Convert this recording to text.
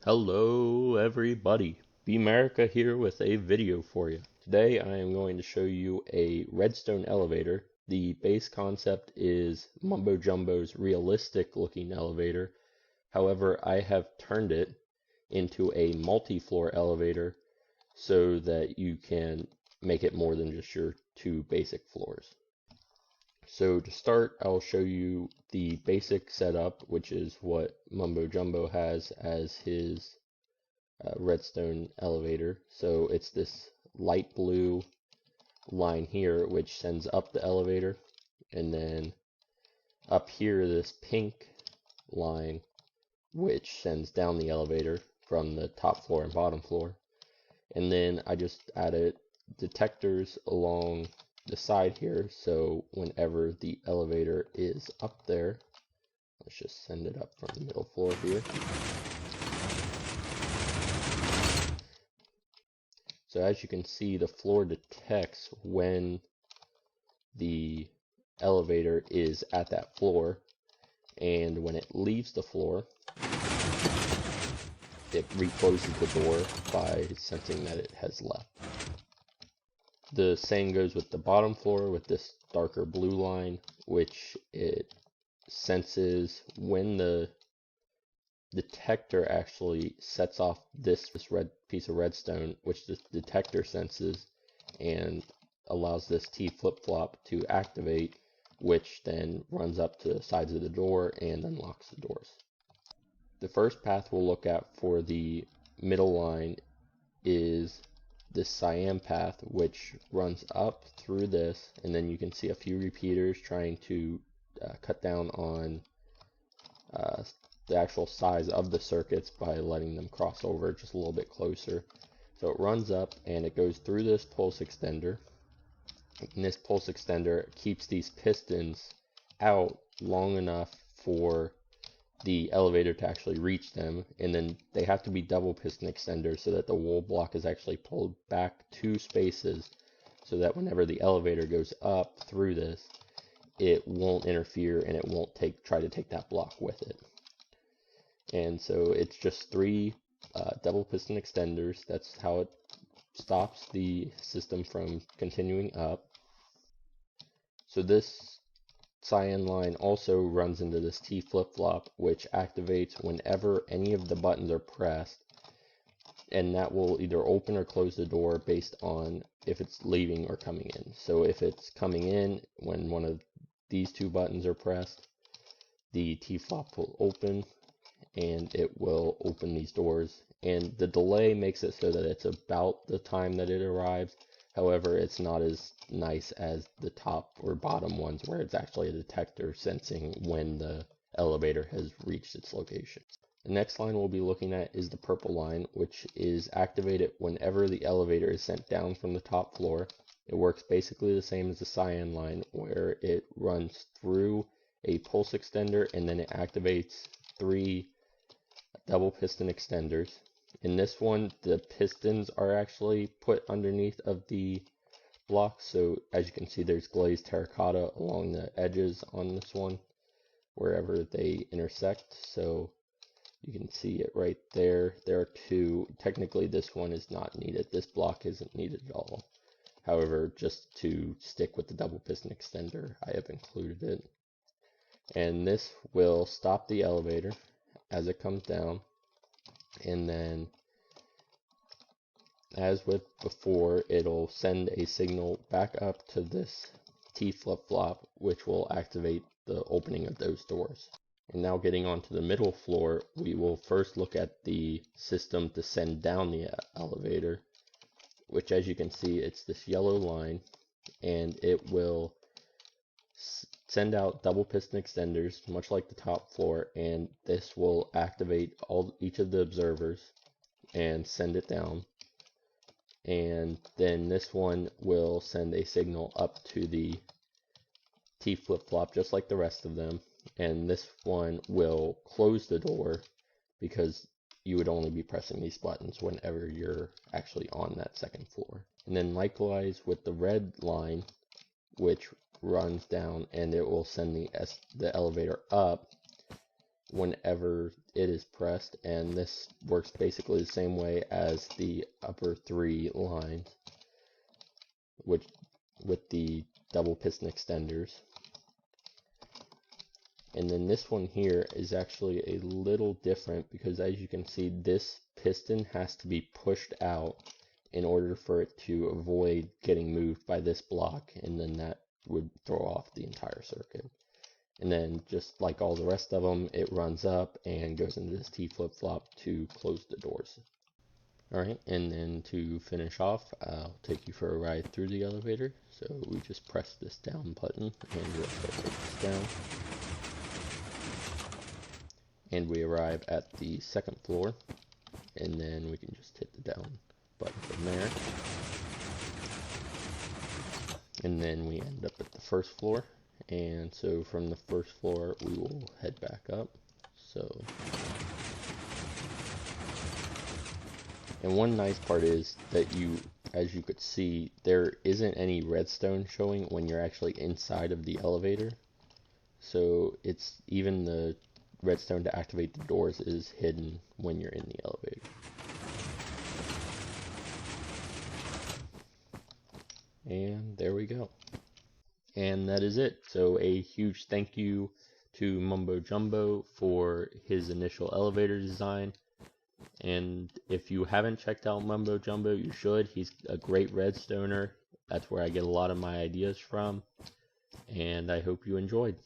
Hello everybody, Bmerica here with a video for you. Today I am going to show you a redstone elevator. The base concept is Mumbo Jumbo's realistic looking elevator. However, I have turned it into a multi-floor elevator so that you can make it more than just your two basic floors. So to start, I'll show you the basic setup, which is what Mumbo Jumbo has as his redstone elevator. So it's this light blue line here, which sends up the elevator, and then up here this pink line, which sends down the elevator from the top floor and bottom floor. And then I just added detectors along the side here, so whenever the elevator is up there, let's just send it up from the middle floor here. So as you can see, the floor detects when the elevator is at that floor, and when it leaves the floor, it recloses the door by sensing that it has left. The same goes with the bottom floor with this darker blue line, which it senses when the detector actually sets off this red piece of redstone, which the detector senses and allows this T flip-flop to activate, which then runs up to the sides of the door and unlocks the doors. The first path we'll look at for the middle line is this cyan path, which runs up through this, and then you can see a few repeaters trying to cut down on the actual size of the circuits by letting them cross over just a little bit closer. So it runs up and it goes through this pulse extender, and this pulse extender keeps these pistons out long enough for the elevator to actually reach them, and then they have to be double piston extenders so that the wool block is actually pulled back 2 spaces so that whenever the elevator goes up through this, it won't interfere and it won't try to take that block with it. And so it's just 3 double piston extenders. That's how it stops the system from continuing up. So this cyan line also runs into this T flip-flop, which activates whenever any of the buttons are pressed, and that will either open or close the door based on if it's leaving or coming in. So if it's coming in, when one of these 2 buttons are pressed, the T flop will open and it will open these doors, and the delay makes it so that it's about the time that it arrives. However, it's not as nice as the top or bottom ones where it's actually a detector sensing when the elevator has reached its location. The next line we'll be looking at is the purple line, which is activated whenever the elevator is sent down from the top floor. It works basically the same as the cyan line, where it runs through a pulse extender and then it activates 3 double piston extenders. In this one, the pistons are actually put underneath of the block, so as you can see, there's glazed terracotta along the edges on this one wherever they intersect, so you can see it right there. There are 2. Technically this one is not needed, this block isn't needed at all. However, just to stick with the double piston extender, I have included it. And this will stop the elevator as it comes down, and then as with before, it'll send a signal back up to this T flip-flop, which will activate the opening of those doors. And now getting onto the middle floor, we will first look at the system to send down the elevator, which, as you can see, it's this yellow line, and it will send out double piston extenders much like the top floor, and this will activate each of the observers and send it down. And then this one will send a signal up to the T flip-flop just like the rest of them, and this one will close the door because you would only be pressing these buttons whenever you're actually on that second floor. And then likewise with the red line, which runs down, and it will send the elevator up whenever it is pressed, and this works basically the same way as the upper 3 lines, which with the double piston extenders. And then this one here is actually a little different because, as you can see, this piston has to be pushed out in order for it to avoid getting moved by this block, and then that would throw off the entire circuit. And then, just like all the rest of them, it runs up and goes into this T flip-flop to close the doors. Alright, and then to finish off, I'll take you for a ride through the elevator. So we just press this down button, and we'll take this down. And we arrive at the 2nd floor, and then we can just hit the down button from there. And then we end up at the 1st floor. And so from the 1st floor, we will head back up. And one nice part is that as you could see, there isn't any redstone showing when you're actually inside of the elevator. So it's even the redstone to activate the doors is hidden when you're in the elevator. And there we go. And that is it. So a huge thank you to Mumbo Jumbo for his initial elevator design. And if you haven't checked out Mumbo Jumbo, you should. He's a great redstoner. That's where I get a lot of my ideas from. And I hope you enjoyed.